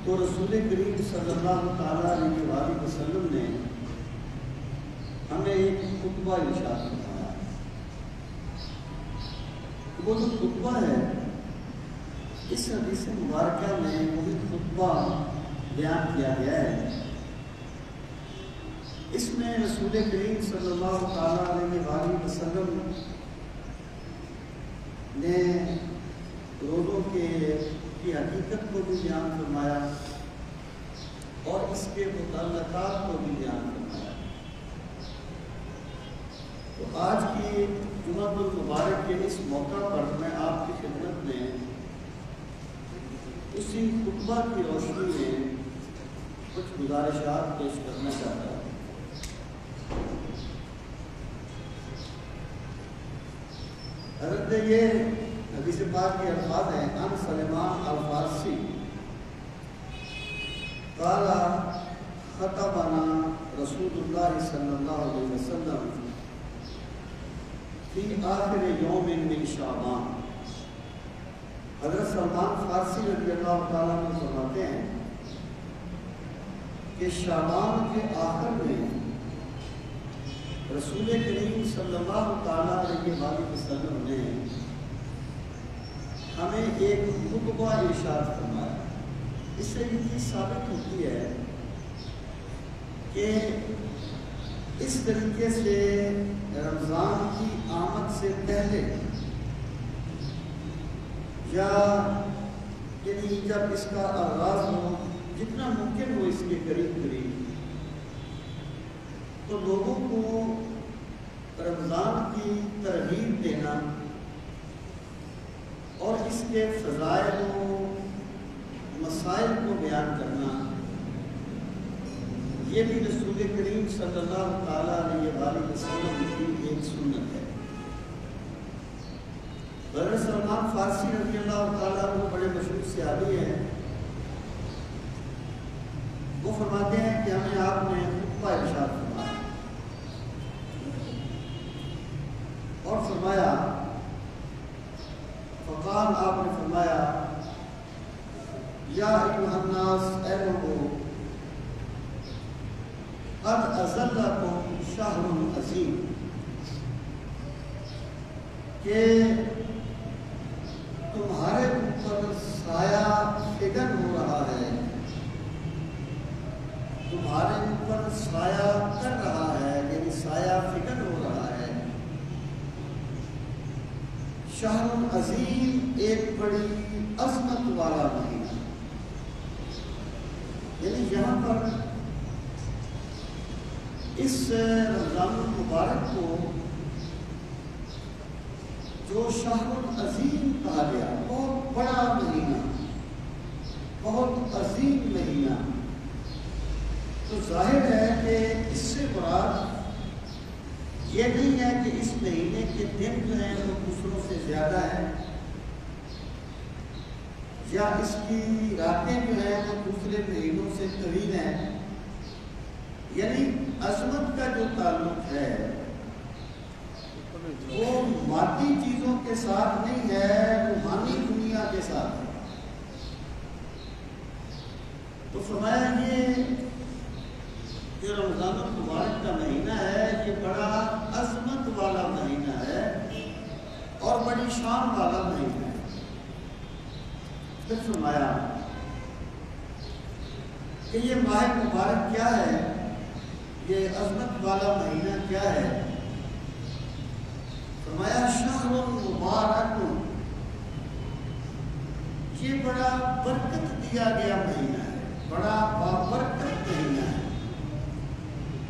تو رسول کریم صلی اللہ تعالیٰ علیہ وآلہ وسلم نے ہمیں ایک خطبہ ارشاد فرمایا. وہ جو خطبہ ہے اس حدیث مبارکہ میں وہی خطبہ بیان کیا گیا ہے. اس میں رسول کریم صلی اللہ تعالیٰ علیہ وآلہ وسلم نے روزوں کی حقیقت کو بھی بیان فرمایا اور اس کے متعلقات کو بھی بیان فرمایا. تو آج کی جمعہ المبارک کے اس موقع پر میں آپ کی خدمت میں اسی خطبہ کی روشنی میں کچھ گزارشات پیش کرنا چاہتا ہوں. حضرت یہ حدیث پاک کے الفاظ ہیں ان سلمان الفارسی قال خطبنا رسول اللہ صلی اللہ علیہ وسلم فی آخر یوم من شعبان. حضرت سلمان فارسی رضی اللہ تعالیٰ عنہ فرماتے ہیں کہ شعبان کے آخر میں رسول کریم صلی اللہ تعالیٰ علیہ وآلہ وسلم نے ہمیں ایک خطبہ ارشاد فرمایا. اس سے یہ چیز ثابت ہوتی ہے کہ اس طریقے سے رمضان کی آمد سے پہلے یا یعنی جب اس کا آغاز ہو جتنا ممکن ہو اس کے قریب قریب تو لوگوں کو رمضان کی ترغیب دینا اور اس کے فضائل و مسائل کو بیان کرنا یہ بھی رسول کریم صلی اللہ تعالیٰ علیہ وآلہ وسلم کی ایک سنت ہے. حضرت سلمان فارسی رضی اللہ تعالیٰ عنہ بڑے مشہور صحابی ہیں. وہ فرماتے ہیں کہ ہمیں آپ نے خطبہ ارشاد فرمایا اور فرمایا فقال آپ نے فرمایا یا ایھا الناس اے لوگو قد اظلکم شہر عظیم کہ تمہارے اوپر سایہ فگن ہو رہا ہے, تمہارے اوپر سایہ کر رہا ہے یعنی سایہ فگن ہو رہا ہے. شہر عظیم ایک بڑی عظمت والا مہینہ. یعنی یہاں پر اس رمضان المبارک کو جو شہر عظیم کہا گیا, بہت بڑا مہینہ, بہت عظیم مہینہ, تو ظاہر ہے کہ اس سے مراد یہ نہیں ہے کہ اس مہینے کے دن جو ہیں وہ دوسروں سے زیادہ ہیں یا اس کی راتیں جو ہیں وہ دوسرے مہینوں سے طویل ہیں. یعنی عظمت کا جو تعلق ہے وہ مادی چیزوں کے ساتھ نہیں ہے, روحانی دنیا کے ساتھ ہے. تو فرمایا یہ کہ رمضان المبارک کا مہینہ ہے, یہ بڑا عظمت والا مہینہ ہے اور بڑی شان والا مہینہ ہے. پھر فرمایا کہ یہ ماہ مبارک کیا ہے, یہ عظمت والا مہینہ کیا ہے. فرمایا شہر مبارک, یہ بڑا برکت دیا گیا مہینہ ہے, بڑا بابرکت مہینہ ہے.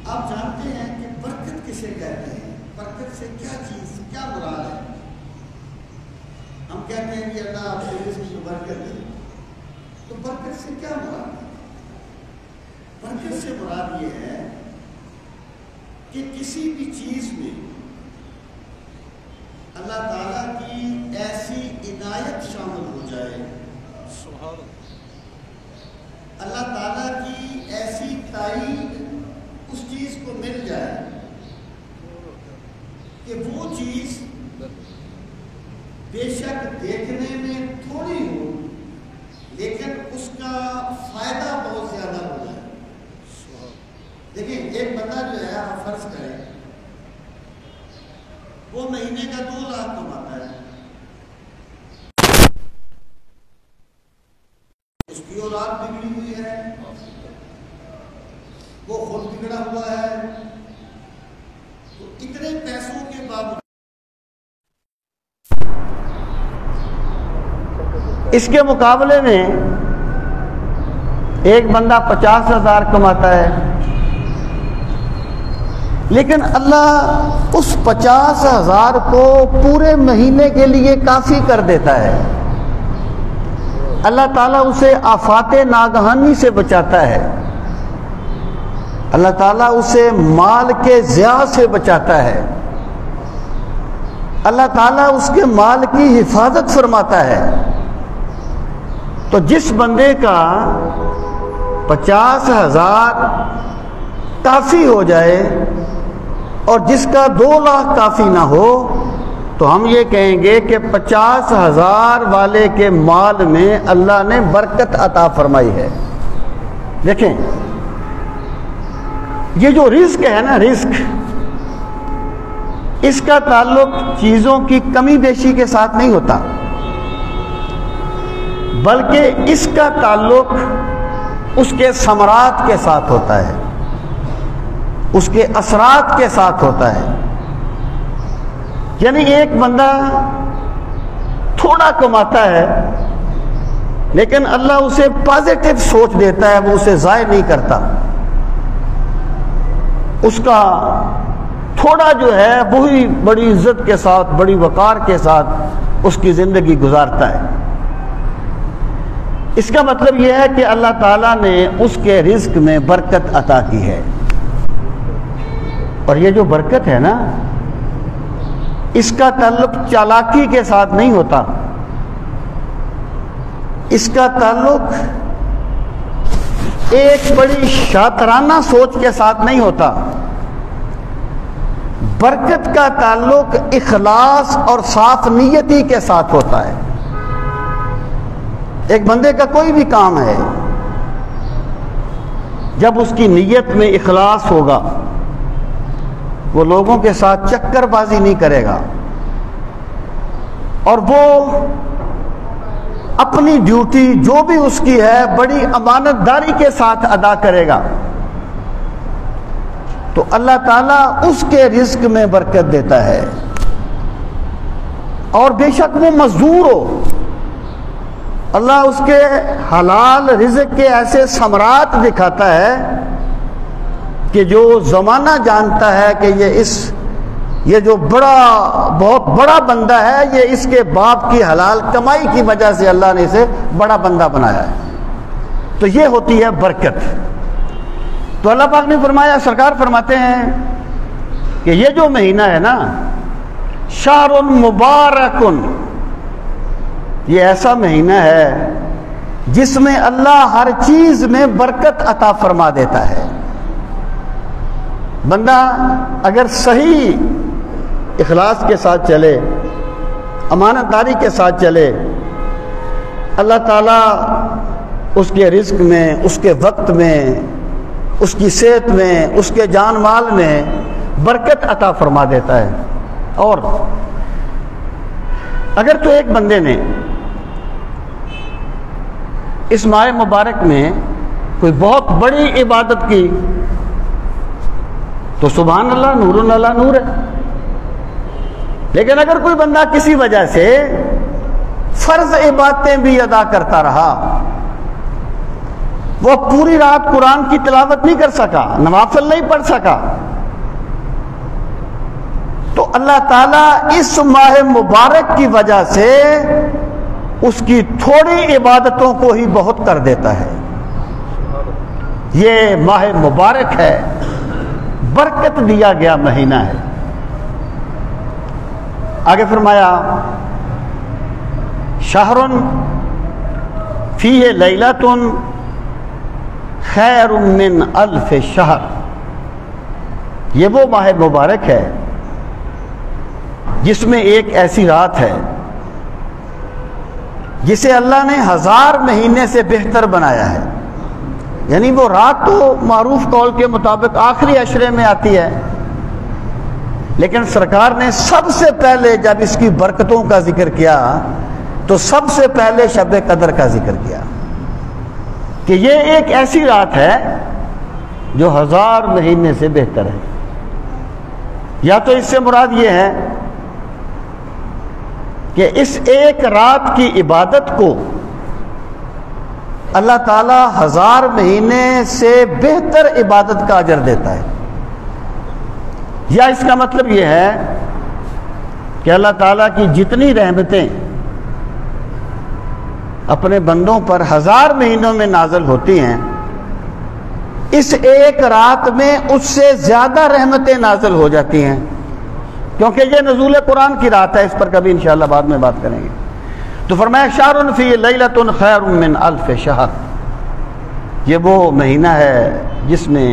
آپ جانتے ہیں کہ برکت کسے کہتے ہیں, برکت سے کیا چیز کیا مراد ہے. ہم کہتے ہیں کہ اللہ آپ کو رزق کی برکت دے, تو برکت سے کیا مراد ہے. برکت سے مراد یہ ہے کہ کسی بھی چیز میں اللہ تعالیٰ کی ایسی عنایت شامل ہو جائے, اللہ تعالیٰ کی ایسی تائید اس چیز کو مل جائے کہ وہ چیز بے شک دیکھنے میں تھوڑی ہو لیکن اس کا فائدہ بہت زیادہ ہو جائے. دیکھیں ایک بندہ جو ہے آپ فرض کریں وہ مہینے کا 2 لاکھ کماتا ہے، اس کی اولاد بگڑی ہوئی ہے، وہ خود بگڑا ہوا ہے، تو اتنے پیسوں کے باوجود اس کے مقابلے میں ایک بندہ 50,000 کماتا ہے، لیکن اللہ اس 50,000 کو پورے مہینے کے لیے کافی کر دیتا ہے. اللہ تعالیٰ اسے آفات ناگہانی سے بچاتا ہے، اللہ تعالیٰ اسے مال کے ضیاع سے بچاتا ہے، اللہ تعالیٰ اس کے مال کی حفاظت فرماتا ہے. تو جس بندے کا 50,000 کافی ہو جائے اور جس کا 2 لاکھ کافی نہ ہو، تو ہم یہ کہیں گے کہ 50,000 والے کے مال میں اللہ نے برکت عطا فرمائی ہے. دیکھیں یہ جو رزق ہے نا، رزق اس کا تعلق چیزوں کی کمی بیشی کے ساتھ نہیں ہوتا، بلکہ اس کا تعلق اس کے ثمرات کے ساتھ ہوتا ہے، اس کے اثرات کے ساتھ ہوتا ہے. یعنی ایک بندہ تھوڑا کماتا ہے لیکن اللہ اسے پازیٹیو سوچ دیتا ہے، وہ اسے ضائع نہیں کرتا، اس کا تھوڑا جو ہے وہی بڑی عزت کے ساتھ، بڑی وقار کے ساتھ اس کی زندگی گزارتا ہے. اس کا مطلب یہ ہے کہ اللہ تعالیٰ نے اس کے رزق میں برکت عطا کی ہے. اور یہ جو برکت ہے نا، اس کا تعلق چالاکی کے ساتھ نہیں ہوتا، اس کا تعلق ایک بڑی شاطرانہ سوچ کے ساتھ نہیں ہوتا. برکت کا تعلق اخلاص اور صاف نیتی کے ساتھ ہوتا ہے. ایک بندے کا کوئی بھی کام ہے، جب اس کی نیت میں اخلاص ہوگا، وہ لوگوں کے ساتھ چکر بازی نہیں کرے گا، اور وہ اپنی ڈیوٹی جو بھی اس کی ہے بڑی امانت داری کے ساتھ ادا کرے گا، تو اللہ تعالیٰ اس کے رزق میں برکت دیتا ہے. اور بے شک وہ مزدور ہو، اللہ اس کے حلال رزق کے ایسے ثمرات دکھاتا ہے کہ جو زمانہ جانتا ہے کہ یہ جو بہت بڑا بندہ ہے، یہ اس کے باپ کی حلال کمائی کی وجہ سے اللہ نے اسے بڑا بندہ بنایا ہے. تو یہ ہوتی ہے برکت. تو اللہ پاک نے فرمایا، سرکار فرماتے ہیں کہ یہ جو مہینہ ہے نا، شہر مبارکن، یہ ایسا مہینہ ہے جس میں اللہ ہر چیز میں برکت عطا فرما دیتا ہے. بندہ اگر صحیح اخلاص کے ساتھ چلے، امانت داری کے ساتھ چلے، اللہ تعالیٰ اس کے رزق میں، اس کے وقت میں، اس کی صحت میں، اس کے جان مال میں برکت عطا فرما دیتا ہے. اور اگر تو ایک بندے نے اس ماہ مبارک میں کوئی بہت بڑی عبادت کی تو سبحان اللہ، نور اللہ نور ہے. لیکن اگر کوئی بندہ کسی وجہ سے فرض عبادتیں بھی ادا کرتا رہا، وہ پوری رات قرآن کی تلاوت نہیں کر سکا، نوافل نہیں پڑھ سکا، تو اللہ تعالیٰ اس ماہ مبارک کی وجہ سے اس کی تھوڑی عبادتوں کو ہی بہت کر دیتا ہے. یہ ماہ مبارک ہے، برکت دیا گیا مہینہ ہے. آگے فرمایا، شہر فیہ لیلۃ خیر من الف شہر. یہ وہ ماہ مبارک ہے جس میں ایک ایسی رات ہے جسے اللہ نے 1000 مہینے سے بہتر بنایا ہے. یعنی وہ رات تو معروف قول کے مطابق آخری عشرے میں آتی ہے، لیکن سرکار نے سب سے پہلے جب اس کی برکتوں کا ذکر کیا تو سب سے پہلے شب قدر کا ذکر کیا کہ یہ ایک ایسی رات ہے جو 1000 مہینے سے بہتر ہے. یا تو اس سے مراد یہ ہے کہ اس ایک رات کی عبادت کو اللہ تعالیٰ 1000 مہینے سے بہتر عبادت کا اجر دیتا ہے، یا اس کا مطلب یہ ہے کہ اللہ تعالیٰ کی جتنی رحمتیں اپنے بندوں پر 1000 مہینوں میں نازل ہوتی ہیں، اس ایک رات میں اس سے زیادہ رحمتیں نازل ہو جاتی ہیں، کیونکہ یہ نزول قرآن کی رات ہے. اس پر کبھی انشاءاللہ بعد میں بات کریں گے. تو فرمایا شہر فی لیلۃ خیر من الف شہر، یہ وہ مہینہ ہے جس میں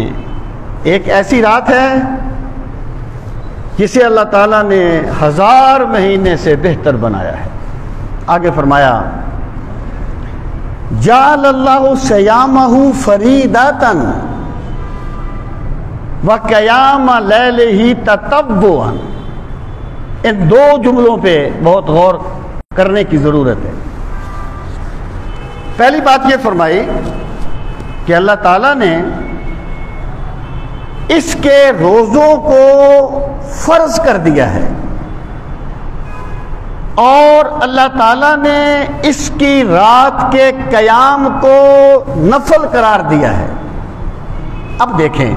ایک ایسی رات ہے جسے اللہ تعالیٰ نے 1000 مہینے سے بہتر بنایا ہے. آگے فرمایا جعل اللہ صیامہ فریدۃ وقیام لیلہ تطوعا. ان دو جملوں پہ بہت غور کرنے کی ضرورت ہے. پہلی بات یہ فرمائی کہ اللہ تعالیٰ نے اس کے روزوں کو فرض کر دیا ہے اور اللہ تعالیٰ نے اس کی رات کے قیام کو نفل قرار دیا ہے. اب دیکھیں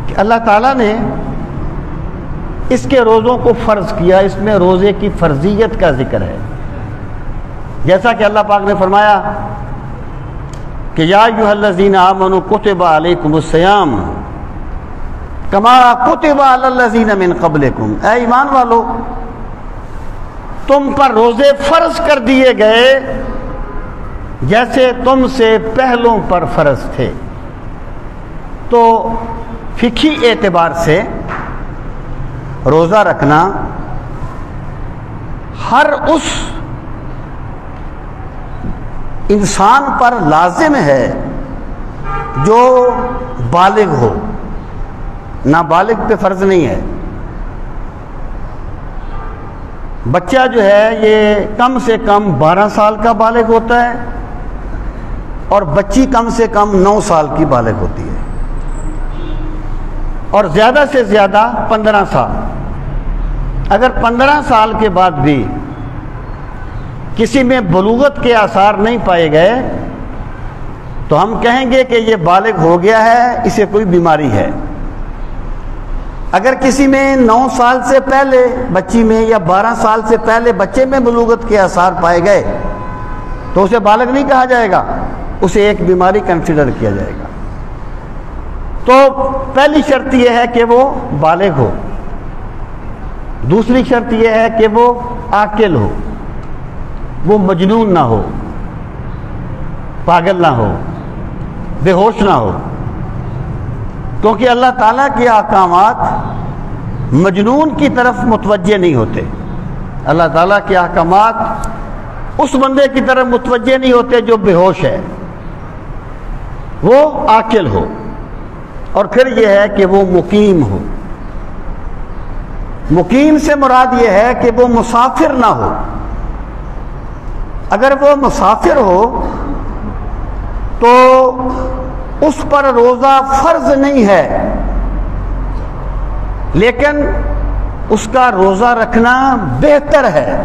کہ اللہ تعالیٰ نے اس کے روزوں کو فرض کیا، اس میں روزے کی فرضیت کا ذکر ہے. جیسا کہ اللہ پاک نے فرمایا کہ یا ایھا الذین آمنوا کتب علیکم الصیام کما کتب علی الذین من قبلکم. اے ایمان والو، تم پر روزے فرض کر دیے گئے جیسے تم سے پہلوں پر فرض تھے. تو فقہی اعتبار سے روزہ رکھنا ہر اس انسان پر لازم ہے جو بالغ ہو، نابالغ پہ فرض نہیں ہے. بچہ جو ہے یہ کم سے کم 12 سال کا بالغ ہوتا ہے اور بچی کم سے کم 9 سال کی بالغ ہوتی ہے، اور زیادہ سے زیادہ 15 سال. اگر 15 سال کے بعد بھی کسی میں بلوغت کے آثار نہیں پائے گئے تو ہم کہیں گے کہ یہ بالغ ہو گیا ہے، اسے کوئی بیماری ہے. اگر کسی میں 9 سال سے پہلے بچی میں یا 12 سال سے پہلے بچے میں بلوغت کے آثار پائے گئے تو اسے بالغ نہیں کہا جائے گا، اسے ایک بیماری کنسیڈر کیا جائے گا. تو پہلی شرط یہ ہے کہ وہ بالغ ہو. دوسری شرط یہ ہے کہ وہ عاقل ہو، وہ مجنون نہ ہو، پاگل نہ ہو، بے ہوش نہ ہو. کیونکہ اللہ تعالیٰ کے احکامات مجنون کی طرف متوجہ نہیں ہوتے. اللہ تعالیٰ کے احکامات اس بندے کی طرف متوجہ نہیں ہوتے جو بے ہوش ہے، وہ عاقل ہو. اور پھر یہ ہے کہ وہ مقیم ہو. مقیم سے مراد یہ ہے کہ وہ مسافر نہ ہو. اگر وہ مسافر ہو تو اس پر روزہ فرض نہیں ہے، لیکن اس کا روزہ رکھنا بہتر ہے.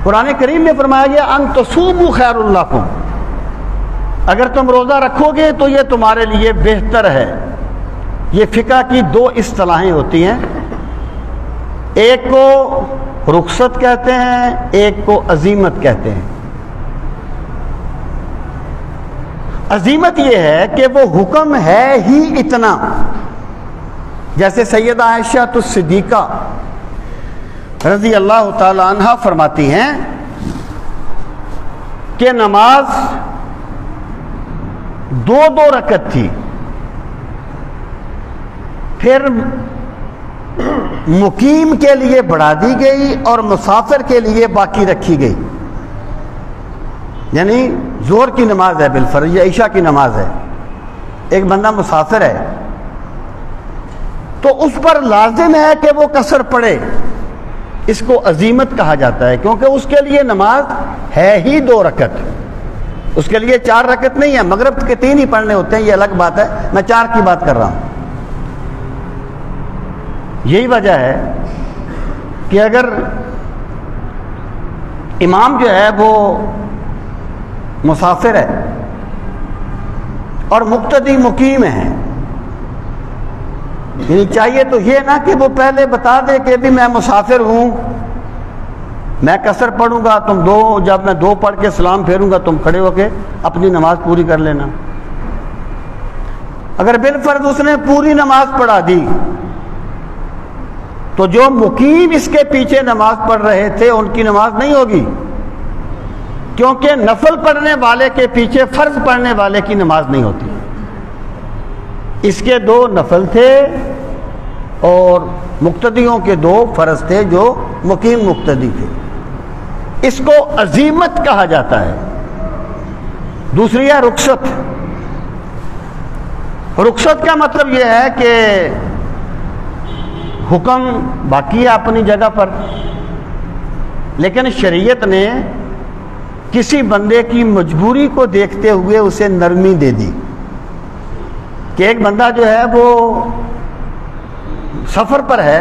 قرآن کریم میں فرمایا گیا ان تصوموا خیر لکم، اگر تم روزہ رکھو گے تو یہ تمہارے لیے بہتر ہے. یہ فقہ کی 2 اصطلاحیں ہوتی ہیں، ایک کو رخصت کہتے ہیں، ایک کو عزیمت کہتے ہیں. عزیمت یہ ہے کہ وہ حکم ہے ہی اتنا، جیسے سیدہ عائشہ الصدیقہ رضی اللہ تعالی عنہا فرماتی ہیں کہ نماز 2 رکعت تھی، پھر مقیم کے لیے بڑھا دی گئی اور مسافر کے لیے باقی رکھی گئی. یعنی ظہر کی نماز ہے بالفرض یا عشاء کی نماز ہے, ایک بندہ مسافر ہے تو اس پر لازم ہے کہ وہ قصر پڑھے. اس کو عزیمت کہا جاتا ہے کیونکہ اس کے لیے نماز ہے ہی 2 رکعت, اس کے لیے 4 رکعت نہیں ہے. مغرب کے 3 ہی پڑھنے ہوتے ہیں, یہ الگ بات ہے, میں 4 کی بات کر رہا ہوں. یہی وجہ ہے کہ اگر امام جو ہے وہ مسافر ہے اور مقتدی مقیم ہے, یعنی چاہیے تو یہ نا کہ وہ پہلے بتا دے کہ بھی میں مسافر ہوں, میں قصر پڑھوں گا, تم 2, جب میں 2 پڑھ کے سلام پھیروں گا تم کھڑے ہو کے اپنی نماز پوری کر لینا. اگر بالفرض اس نے پوری نماز پڑھا دی تو جو مقیم اس کے پیچھے نماز پڑھ رہے تھے ان کی نماز نہیں ہوگی, کیونکہ نفل پڑھنے والے کے پیچھے فرض پڑھنے والے کی نماز نہیں ہوتی. اس کے 2 نفل تھے اور مقتدیوں کے 2 فرض تھے جو مقیم مقتدی تھے. اس کو عزیمت کہا جاتا ہے. دوسری ہے رخصت. رخصت کا مطلب یہ ہے کہ حکم باقی ہے اپنی جگہ پر, لیکن شریعت نے کسی بندے کی مجبوری کو دیکھتے ہوئے اسے نرمی دے دی کہ ایک بندہ جو ہے وہ سفر پر ہے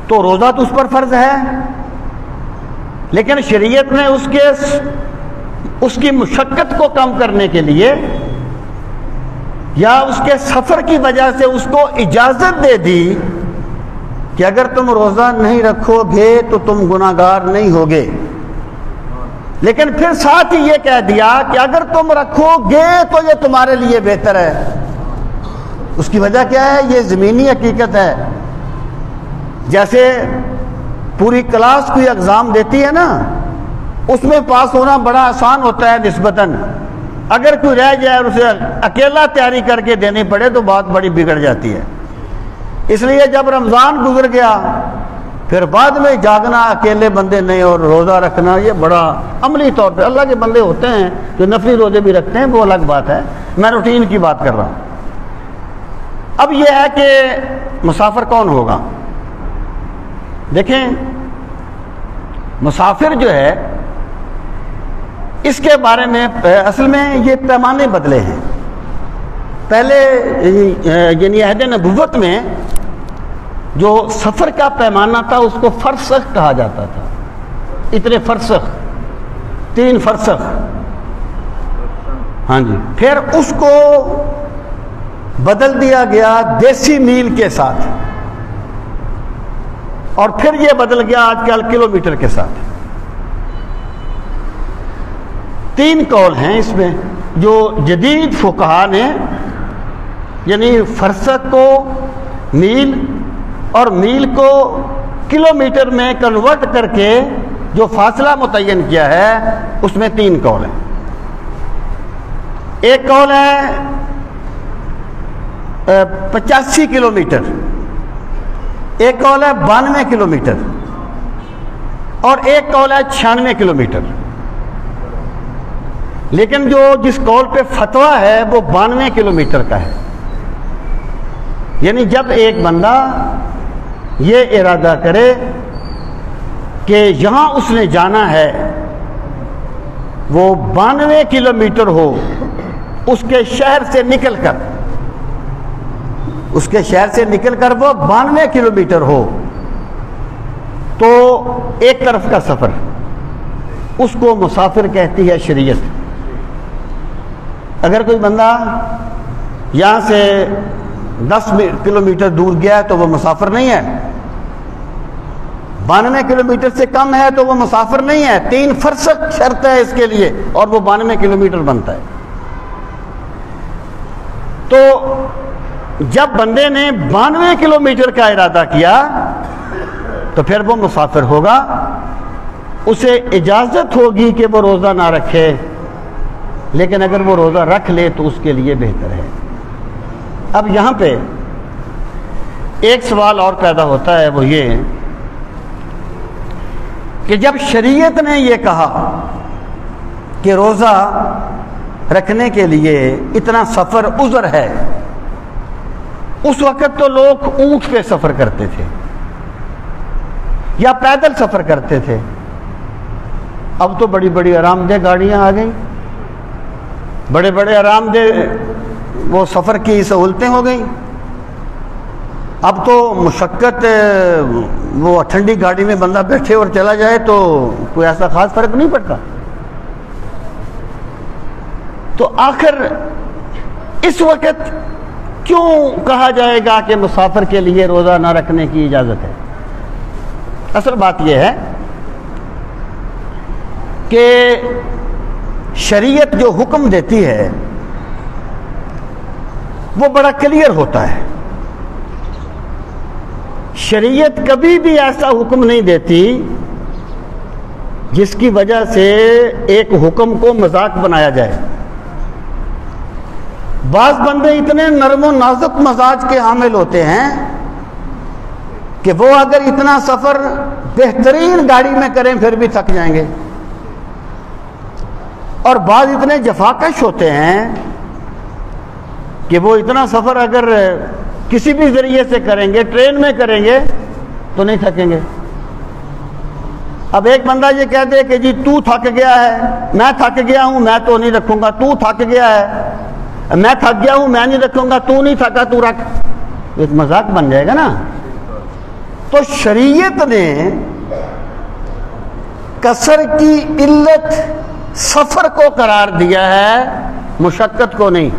تو روزہ تو اس پر فرض ہے, لیکن شریعت نے اس کی مشقت کو کم کرنے کے لیے یا اس کے سفر کی وجہ سے اس کو اجازت دے دی کہ اگر تم روزہ نہیں رکھو گے تو تم گناہگار نہیں ہوگے. لیکن پھر ساتھ ہی یہ کہہ دیا کہ اگر تم رکھو گے تو یہ تمہارے لیے بہتر ہے. اس کی وجہ کیا ہے؟ یہ زمینی حقیقت ہے. جیسے پوری کلاس کوئی اگزام دیتی ہے نا, اس میں پاس ہونا بڑا آسان ہوتا ہے نسبتاً. اگر کوئی رہ جائے اور اسے اکیلا تیاری کر کے دینی پڑے تو بات بڑی بگڑ جاتی ہے. اس لیے جب رمضان گزر گیا پھر بعد میں جاگنا اکیلے بندے نہیں اور روزہ رکھنا, یہ بڑا عملی طور پہ اللہ کے بندے ہوتے ہیں جو نفلی روزے بھی رکھتے ہیں, وہ الگ بات ہے, میں روٹین کی بات کر رہا ہوں. اب یہ ہے کہ مسافر کون ہوگا. دیکھیں مسافر جو ہے اس کے بارے میں اصل میں یہ پیمانے بدلے ہیں. پہلے یعنی عہد نبوت میں جو سفر کا پیمانہ تھا اس کو فرسخ کہا جاتا تھا. اتنے فرسخ, 3 فرسخ, ہاں جی. پھر اس کو بدل دیا گیا دیسی میل کے ساتھ, اور پھر یہ بدل گیا آج کل کلومیٹر کے ساتھ. 3 قول ہیں اس میں جو جدید فقہا نے, یعنی فرسخ کو میل اور میل کو کلومیٹر میں کنورٹ کر کے جو فاصلہ متعین کیا ہے اس میں 3 قول ہیں. ایک قول ہے 85 کلومیٹر, ایک قول ہے 92 کلومیٹر, اور ایک قول ہے 96 کلومیٹر. لیکن جس قول پہ فتویٰ ہے وہ 92 کلومیٹر کا ہے. یعنی جب ایک بندہ یہ ارادہ کرے کہ یہاں اس نے جانا ہے وہ 92 کلومیٹر ہو, اس کے شہر سے نکل کر وہ 92 کلومیٹر ہو, تو ایک طرف کا سفر, اس کو مسافر کہتی ہے شریعت. اگر کوئی بندہ یہاں سے 10 کلومیٹر دور گیا ہے تو وہ مسافر نہیں ہے, 92 کلومیٹر سے کم ہے تو وہ مسافر نہیں ہے. 3 فرسخ شرط ہے اس کے لیے اور وہ 92 کلومیٹر بنتا ہے. تو جب بندے نے 92 کلومیٹر کا ارادہ کیا تو پھر وہ مسافر ہوگا. اسے اجازت ہوگی کہ وہ روزہ نہ رکھے, لیکن اگر وہ روزہ رکھ لے تو اس کے لیے بہتر ہے. اب یہاں پہ ایک سوال اور پیدا ہوتا ہے، وہ یہ کہ جب شریعت نے یہ کہا کہ روزہ رکھنے کے لیے اتنا سفر عذر ہے، اس وقت تو لوگ اونٹ پہ سفر کرتے تھے یا پیدل سفر کرتے تھے، اب تو بڑی بڑی آرام دہ گاڑیاں آ گئیں، بڑے بڑے آرام دہ وہ سفر کی سہولتیں ہو گئیں، اب تو مشقت، وہ ٹھنڈی گاڑی میں بندہ بیٹھے اور چلا جائے تو کوئی ایسا خاص فرق نہیں پڑتا۔ تو آخر اس وقت کیوں کہا جائے گا کہ مسافر کے لیے روزہ نہ رکھنے کی اجازت ہے؟ اصل بات یہ ہے کہ شریعت جو حکم دیتی ہے وہ بڑا کلیئر ہوتا ہے۔ شریعت کبھی بھی ایسا حکم نہیں دیتی جس کی وجہ سے ایک حکم کو مذاق بنایا جائے۔ بعض بندے اتنے نرم و نازک مزاج کے حامل ہوتے ہیں کہ وہ اگر اتنا سفر بہترین گاڑی میں کریں پھر بھی تھک جائیں گے، اور بعض اتنے جفاکش ہوتے ہیں کہ وہ اتنا سفر اگر کسی بھی ذریعے سے کریں گے، ٹرین میں کریں گے تو نہیں تھکیں گے۔ اب ایک بندہ یہ کہہ دے کہ جی تو تھک گیا ہے، میں تھک گیا ہوں، میں تو نہیں رکھوں گا، تو تھک گیا ہے، میں تھک گیا ہوں، میں نہیں رکھوں گا، تو نہیں تھکا تو رکھ، ایک مذاق بن جائے گا نا۔ تو شریعت نے کثر کی علت سفر کو قرار دیا ہے، مشقت کو نہیں۔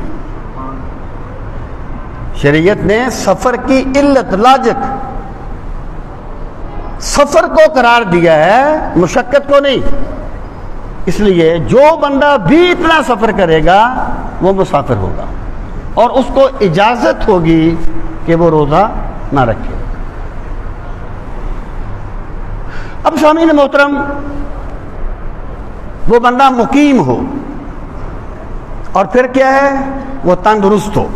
شریعت نے سفر کی علت، لاجک، سفر کو قرار دیا ہے، مشقت کو نہیں۔ اس لیے جو بندہ بھی اتنا سفر کرے گا وہ مسافر ہوگا، اور اس کو اجازت ہوگی کہ وہ روزہ نہ رکھے۔ اب سامعین محترم، وہ بندہ مقیم ہو اور پھر کیا ہے، وہ تندرست ہو۔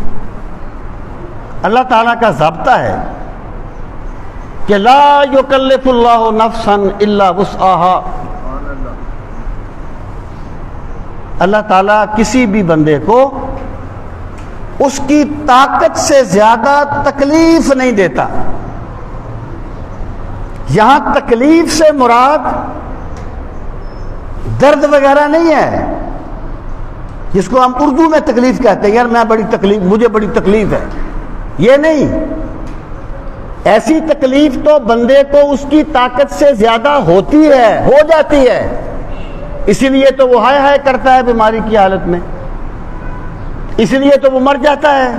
اللہ تعالیٰ کا ضابطہ ہے کہ لا یکلف اللہ نفسا الا وسعها۔ اللہ تعالیٰ کسی بھی بندے کو اس کی طاقت سے زیادہ تکلیف نہیں دیتا۔ یہاں تکلیف سے مراد درد وغیرہ نہیں ہے، جس کو ہم اردو میں تکلیف کہتے ہیں، یار میں بڑی تکلیف، مجھے بڑی تکلیف ہے، یہ نہیں۔ ایسی تکلیف تو بندے کو اس کی طاقت سے زیادہ ہوتی ہے، ہو جاتی ہے، اسی لیے تو وہ ہائے ہائے کرتا ہے بیماری کی حالت میں، اس لیے تو وہ مر جاتا ہے۔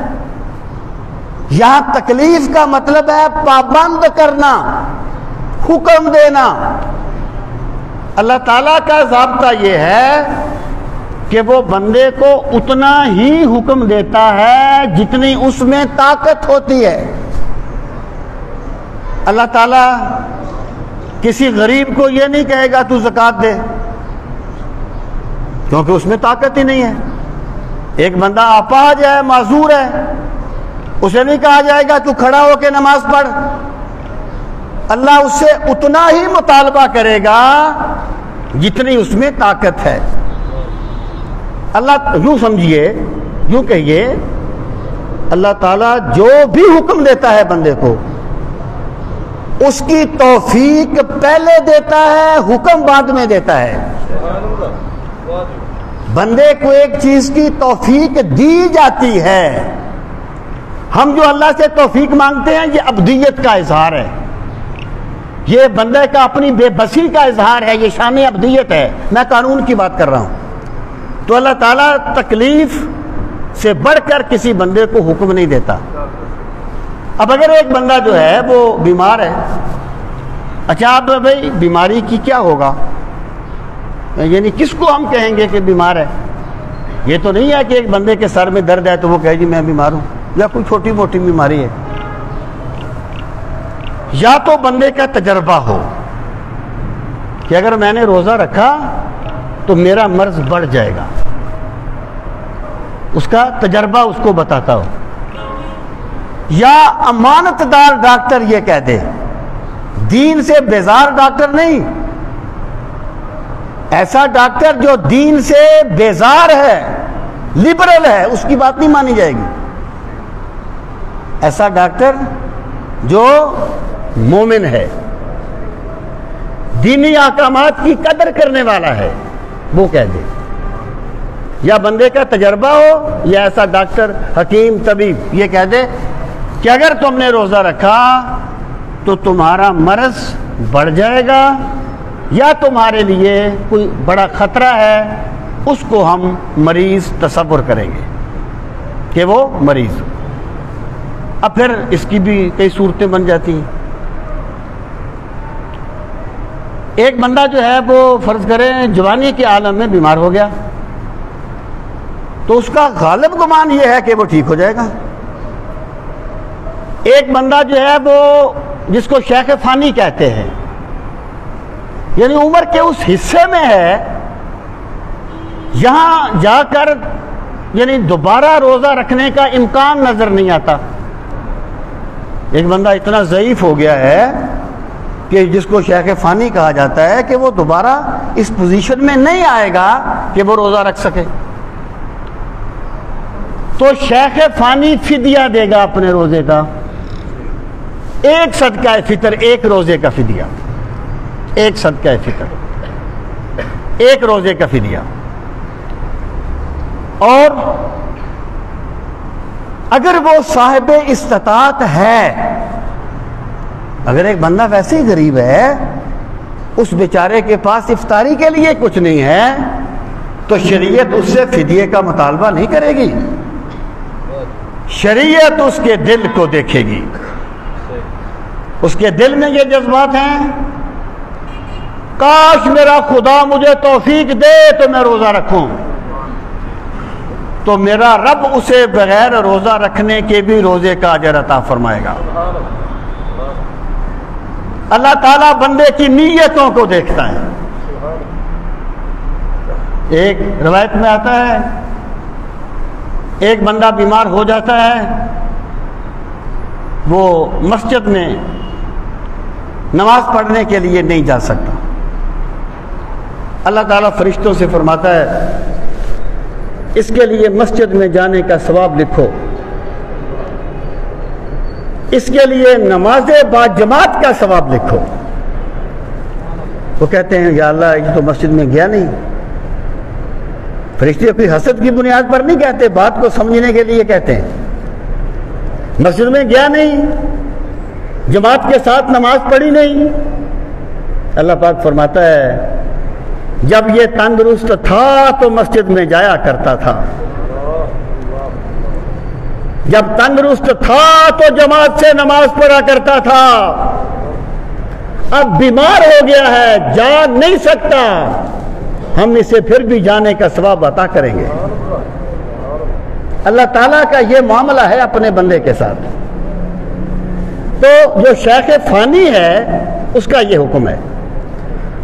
یہاں تکلیف کا مطلب ہے پابند کرنا، حکم دینا۔ اللہ تعالیٰ کا ضابطہ یہ ہے کہ وہ بندے کو اتنا ہی حکم دیتا ہے جتنی اس میں طاقت ہوتی ہے۔ اللہ تعالیٰ کسی غریب کو یہ نہیں کہے گا تو زکوٰۃ دے، کیونکہ اس میں طاقت ہی نہیں ہے۔ ایک بندہ اپاہج ہے، معذور ہے، اسے نہیں کہا جائے گا تو کھڑا ہو کے نماز پڑھ۔ اللہ اس سے اتنا ہی مطالبہ کرے گا جتنی اس میں طاقت ہے۔ اللہ یوں سمجھیے، یوں کہیے، اللہ تعالیٰ جو بھی حکم دیتا ہے بندے کو، اس کی توفیق پہلے دیتا ہے، حکم بعد میں دیتا ہے۔ بندے کو ایک چیز کی توفیق دی جاتی ہے۔ ہم جو اللہ سے توفیق مانگتے ہیں یہ عبدیت کا اظہار ہے، یہ بندے کا اپنی بے بسی کا اظہار ہے، یہ شان عبدیت ہے۔ میں قانون کی بات کر رہا ہوں۔ تو اللہ تعالیٰ تکلیف سے بڑھ کر کسی بندے کو حکم نہیں دیتا۔ اب اگر ایک بندہ جو ہے وہ بیمار ہے، اچھا اب بھائی بیماری کی کیا ہوگا، یعنی کس کو ہم کہیں گے کہ بیمار ہے؟ یہ تو نہیں ہے کہ ایک بندے کے سر میں درد ہے تو وہ کہے جی میں بیمار ہوں، یا کوئی چھوٹی موٹی بیماری ہے۔ یا تو بندے کا تجربہ ہو کہ اگر میں نے روزہ رکھا تو میرا مرض بڑھ جائے گا، اس کا تجربہ اس کو بتاتا ہو۔ یا امانت دار ڈاکٹر یہ کہہ دے، دین سے بیزار ڈاکٹر نہیں، ایسا ڈاکٹر جو دین سے بیزار ہے، لبرل ہے، اس کی بات نہیں مانی جائے گی۔ ایسا ڈاکٹر جو مومن ہے، دینی احکامات کی قدر کرنے والا ہے، وہ کہہ دے، یا بندے کا تجربہ ہو، یا ایسا ڈاکٹر، حکیم، طبیب یہ کہہ دے کہ اگر تم نے روزہ رکھا تو تمہارا مرض بڑھ جائے گا، یا تمہارے لیے کوئی بڑا خطرہ ہے، اس کو ہم مریض تصور کریں گے کہ وہ مریض۔ اب پھر اس کی بھی کئی صورتیں بن جاتی ہیں۔ ایک بندہ جو ہے وہ فرض کریں جوانی کے عالم میں بیمار ہو گیا، تو اس کا غالب گمان یہ ہے کہ وہ ٹھیک ہو جائے گا۔ ایک بندہ جو ہے وہ جس کو شیخ فانی کہتے ہیں، یعنی عمر کے اس حصے میں ہے یہاں جا کر یعنی دوبارہ روزہ رکھنے کا امکان نظر نہیں آتا۔ ایک بندہ اتنا ضعیف ہو گیا ہے کہ جس کو شیخ فانی کہا جاتا ہے کہ وہ دوبارہ اس پوزیشن میں نہیں آئے گا کہ وہ روزہ رکھ سکے، تو شیخ فانی فدیہ دے گا اپنے روزے کا، ایک صدقہ فطر، ایک روزے کا فدیہ، ایک صدقہ فطر، ایک روزے کا فدیہ۔ اور اگر وہ صاحب استطاعت ہے، اگر ایک بندہ ویسے ہی غریب ہے، اس بیچارے کے پاس افطاری کے لیے کچھ نہیں ہے، تو شریعت اس سے فدیے کا مطالبہ نہیں کرے گی، شریعت اس کے دل کو دیکھے گی۔ اس کے دل میں یہ جذبات ہیں، کاش میرا خدا مجھے توفیق دے تو میں روزہ رکھوں، تو میرا رب اسے بغیر روزہ رکھنے کے بھی روزے کا اجر عطا فرمائے گا۔ اللہ تعالیٰ بندے کی نیتوں کو دیکھتا ہے۔ ایک روایت میں آتا ہے ایک بندہ بیمار ہو جاتا ہے، وہ مسجد میں نماز پڑھنے کے لیے نہیں جا سکتا، اللہ تعالیٰ فرشتوں سے فرماتا ہے اس کے لیے مسجد میں جانے کا ثواب لکھو، اس کے لیے نماز با جماعت کا ثواب لکھو۔ وہ کہتے ہیں یا اللہ یہ تو مسجد میں گیا نہیں۔ فرشتے کوئی حسد کی بنیاد پر نہیں کہتے، بات کو سمجھنے کے لیے کہتے ہیں، مسجد میں گیا نہیں، جماعت کے ساتھ نماز پڑھی نہیں۔ اللہ پاک فرماتا ہے جب یہ تندرست تھا تو مسجد میں جایا کرتا تھا، جب تندرست تھا تو جماعت سے نماز پڑھا کرتا تھا، اب بیمار ہو گیا ہے، جا نہیں سکتا، ہم اسے پھر بھی جانے کا ثواب عطا کریں گے۔ اللہ تعالیٰ کا یہ معاملہ ہے اپنے بندے کے ساتھ۔ تو جو شیخ فانی ہے اس کا یہ حکم ہے۔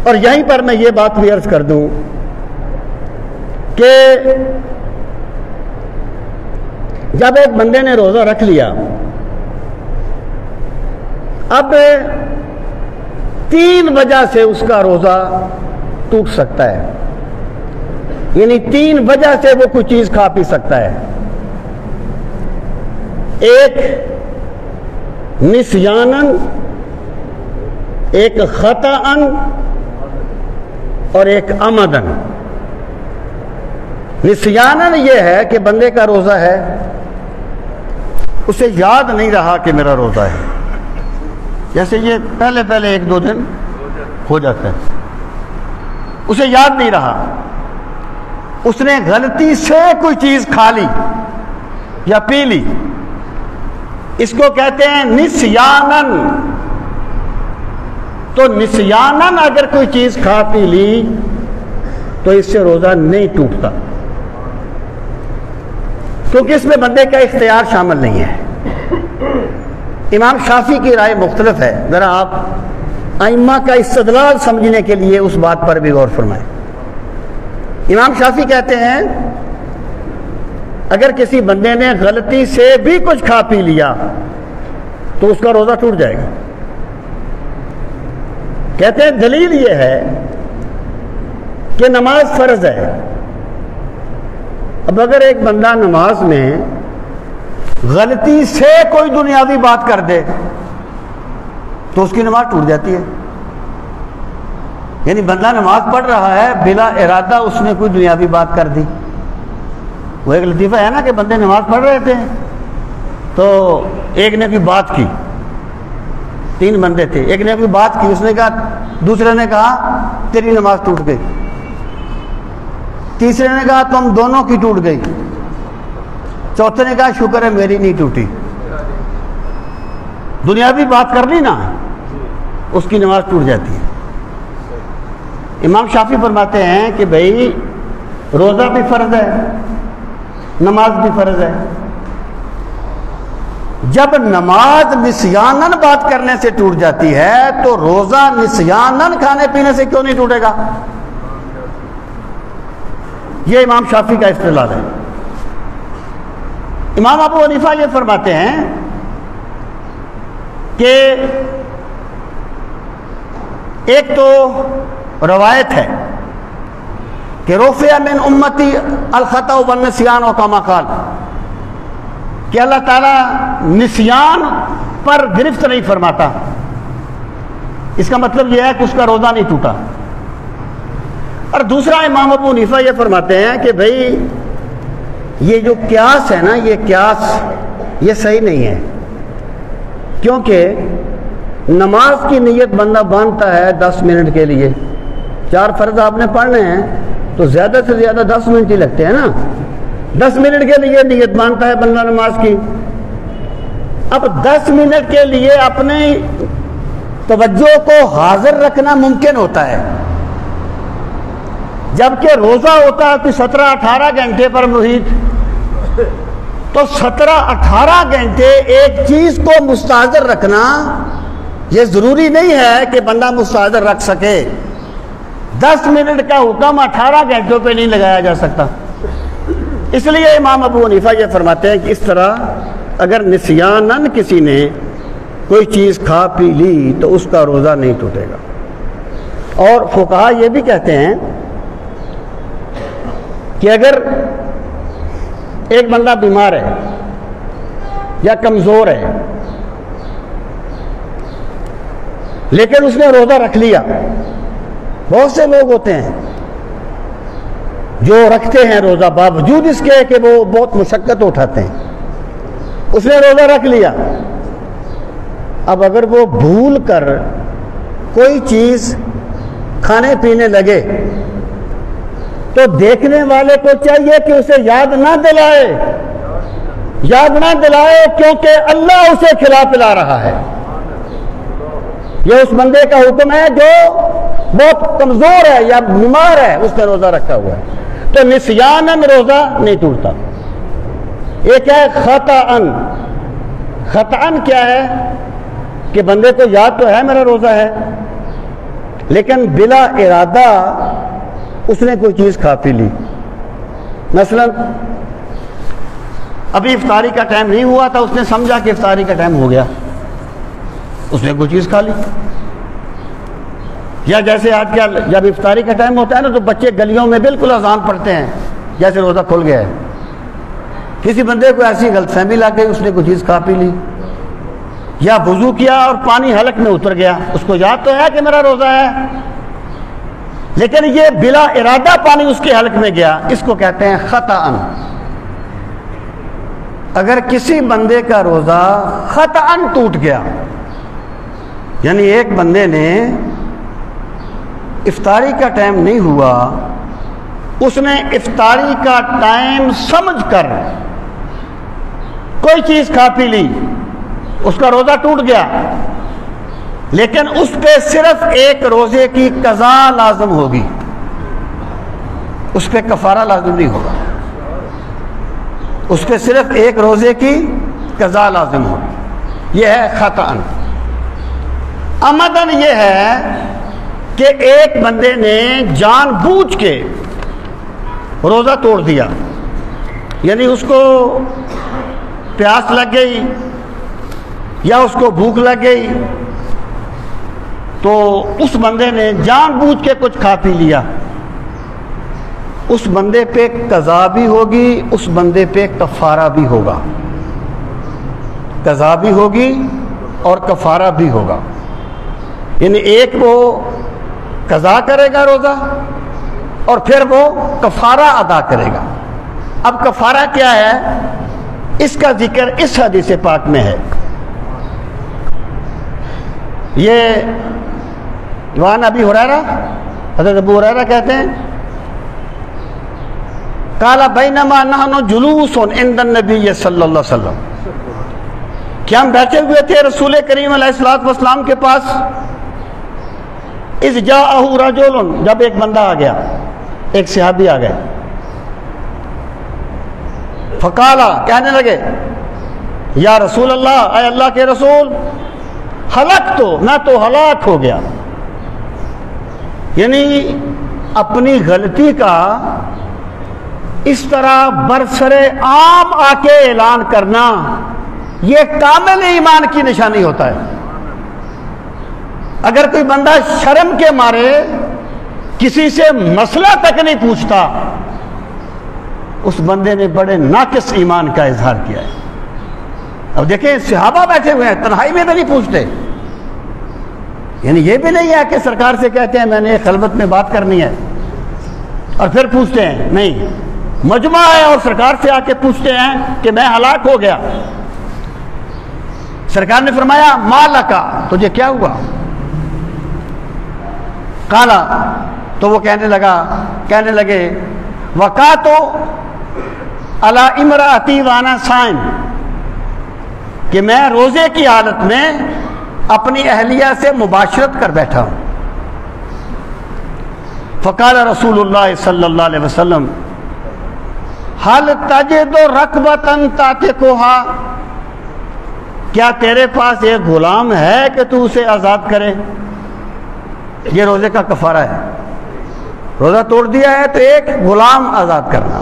اور یہیں پر میں یہ بات بھی عرض کر دوں کہ جب ایک بندے نے روزہ رکھ لیا، اب 3 وجہ سے اس کا روزہ ٹوٹ سکتا ہے، یعنی 3 وجہ سے وہ کوئی چیز کھا پی سکتا ہے۔ ایک نسیانن، ایک خطأن اور ایک عمدن۔ نسیانن یہ ہے کہ بندے کا روزہ ہے، اسے یاد نہیں رہا کہ میرا روزہ ہے، جیسے یہ پہلے 1-2 دن ہو جاتا ہے، اسے یاد نہیں رہا، اس نے غلطی سے کوئی چیز کھا لی یا پی لی، اس کو کہتے ہیں نسیانن۔ تو نسیانن اگر کوئی چیز کھا پی لی تو اس سے روزہ نہیں ٹوٹتا، کیونکہ اس میں بندے کا اختیار شامل نہیں ہے۔ امام شافعی کی رائے مختلف ہے، ذرا آپ ائمہ کا استدلال سمجھنے کے لیے اس بات پر بھی غور فرمائیں۔ امام شافعی کہتے ہیں اگر کسی بندے نے غلطی سے بھی کچھ کھا پی لیا تو اس کا روزہ ٹوٹ جائے گا. کہتے ہیں دلیل یہ ہے کہ نماز فرض ہے. اب اگر ایک بندہ نماز میں غلطی سے کوئی دنیاوی بات کر دے تو اس کی نماز ٹوٹ جاتی ہے. یعنی بندہ نماز پڑھ رہا ہے، بلا ارادہ اس نے کوئی دنیاوی بات کر دی. وہ ایک لطیفہ ہے نا کہ بندے نماز پڑھ رہے تھے تو ایک نے کوئی بات کی، 3 بندے تھے، ایک نے کوئی بات کی، اس نے کہا، دوسرے نے کہا تیری نماز ٹوٹ گئی، تیسرے نے کہا تم دونوں کی ٹوٹ گئی، چوتھے نے کہا شکر ہے میری نہیں ٹوٹی. دنیاوی بات کر لی نا، اس کی نماز ٹوٹ جاتی ہے. امام شافعی فرماتے ہیں کہ بھائی روزہ بھی فرض ہے، نماز بھی فرض ہے. جب نماز نسیانن بات کرنے سے ٹوٹ جاتی ہے تو روزہ نسیانن کھانے پینے سے کیوں نہیں ٹوٹے گا؟ یہ امام شافعی کا استدلال ہے. امام ابو حنیفہ یہ فرماتے ہیں کہ ایک تو روایت ہے کہ رفع من امتی الخطأ والنسیان کما قال، کہ اللہ تعالیٰ نسیان پر گرفت نہیں فرماتا. اس کا مطلب یہ ہے کہ اس کا روزہ نہیں ٹوٹا. اور دوسرا امام ابو حنیفہ یہ فرماتے ہیں کہ بھائی یہ جو قیاس ہے نا، یہ قیاس یہ صحیح نہیں ہے، کیونکہ نماز کی نیت بندہ باندھتا ہے 10 منٹ کے لیے. 4 فرض آپ نے پڑھنے ہیں تو زیادہ سے زیادہ 10 منٹ ہی لگتے ہیں نا. 10 منٹ کے لیے نیت باندھتا ہے بندہ نماز کی. اب 10 منٹ کے لیے اپنی توجہ کو حاضر رکھنا ممکن ہوتا ہے، جبکہ روزہ ہوتا ہے کہ 17-18 گھنٹے پر محیط. تو 17-18 گھنٹے ایک چیز کو مستحضر رکھنا یہ ضروری نہیں ہے کہ بندہ مستحضر رکھ سکے. 10 منٹ کا حکم 18 گھنٹوں پہ نہیں لگایا جا سکتا. اس لیے امام ابو حنیفہ یہ فرماتے ہیں کہ اس طرح اگر نسیانن کسی نے کوئی چیز کھا پی لی تو اس کا روزہ نہیں ٹوٹے گا. اور فقہا یہ بھی کہتے ہیں کہ اگر ایک بندہ بیمار ہے یا کمزور ہے لیکن اس نے روزہ رکھ لیا، بہت سے لوگ ہوتے ہیں جو رکھتے ہیں روزہ باوجود اس کے کہ وہ بہت مشقت اٹھاتے ہیں، اس نے روزہ رکھ لیا. اب اگر وہ بھول کر کوئی چیز کھانے پینے لگے تو دیکھنے والے کو چاہیے کہ اسے یاد نہ دلائے کیونکہ اللہ اسے کھلا پلا رہا ہے. یہ اس بندے کا حکم ہے جو بہت کمزور ہے یا بیمار ہے، اس نے روزہ رکھا ہوا ہے. تو نسیانن روزہ نہیں ٹوٹتا. ایک ہے خطأن. خطأن کیا ہے کہ بندے کو یاد تو ہے میرا روزہ ہے لیکن بلا ارادہ اس نے کوئی چیز کھا پی لی. مثلا ابھی افطاری کا ٹائم نہیں ہوا تھا، اس نے سمجھا کہ افطاری کا ٹائم ہو گیا، اس نے کوئی چیز کھا لی. یا جیسے آج کل جب افطاری کا ٹائم ہوتا ہے نا تو بچے گلیوں میں بالکل اذان پڑھتے ہیں جیسے روزہ کھل گیا ہے. کسی بندے کو ایسی غلط فہمی لگ گئی، اس نے کوئی چیز کھا پی لی. یا وضو کیا اور پانی حلق میں اتر گیا، اس کو یاد تو ہے کہ میرا روزہ ہے لیکن یہ بلا ارادہ پانی اس کے حلق میں گیا، اس کو کہتے ہیں خطأن. اگر کسی بندے کا روزہ خطأن ٹوٹ گیا، یعنی ایک بندے نے افطاری کا ٹائم نہیں ہوا، اس نے افطاری کا ٹائم سمجھ کر کوئی چیز کھا پی لی، اس کا روزہ ٹوٹ گیا، لیکن اس پہ صرف ایک روزے کی قضا لازم ہوگی، اس پہ کفارہ لازم نہیں ہوگا. اس پہ صرف ایک روزے کی قضا لازم ہوگی. یہ ہے خطأن. عمدن یہ ہے کہ ایک بندے نے جان بوجھ کے روزہ توڑ دیا، یعنی اس کو پیاس لگ گئی، یا اس کو بھوک لگ گئی تو اس بندے نے جان بوجھ کے کچھ کھا پی لیا، اس بندے پہ قضا بھی ہوگی، اس بندے پہ کفارہ بھی ہوگا، قضا بھی ہوگی اور کفارہ بھی ہوگا۔ یعنی ایک وہ قضا کرے گا روزہ اور پھر وہ کفارہ ادا کرے گا۔ اب کفارہ کیا ہے، اس کا ذکر اس حدیث پاک میں ہے۔ یہ وعن ابی ہریرہ، حضرت ابو ہریرہ کہتے ہیں قال بینما نحن جلوس عند النبی صلی اللہ علیہ وسلم، کہ ہم بیٹھے ہوئے تھے رسول کریم علیہ الصلوۃ والسلام کے پاس، اذ جاءہ رجل، جب ایک بندہ آ گیا، ایک صحابی آ گئے، فقالا، کہنے لگے یا رسول اللہ، اے اللہ کے رسول، ہلاک تو میں تو ہلاک ہو گیا۔ یعنی اپنی غلطی کا اس طرح برسر عام آ کے اعلان کرنا، یہ کامل ایمان کی نشانی ہوتا ہے۔ اگر کوئی بندہ شرم کے مارے کسی سے مسئلہ تک نہیں پوچھتا، اس بندے نے بڑے ناقص ایمان کا اظہار کیا ہے۔ اب دیکھیں صحابہ بیٹھے ہوئے ہیں، تنہائی میں تو نہیں پوچھتے، یعنی یہ بھی نہیں ہے کہ سرکار سے کہتے ہیں میں نے خلوت میں بات کرنی ہے اور پھر پوچھتے ہیں، نہیں، مجمع ہے اور سرکار سے آ کے پوچھتے ہیں کہ میں ہلاک ہو گیا۔ سرکار نے فرمایا ما لکا، تجھے کیا ہوا؟ قالا، تو وہ کہنے لگے وقاتو علی امراتی وانا صائم، کہ میں روزے کی حالت میں اپنی اہلیہ سے مباشرت کر بیٹھا ہوں۔ فقال رسول اللہ صلی اللہ علیہ وسلم حل تجد رکبۃ تعتقھا، کیا تیرے پاس ایک غلام ہے کہ تو اسے آزاد کرے؟ یہ روزے کا کفارہ ہے، روزہ توڑ دیا ہے تو ایک غلام آزاد کرنا،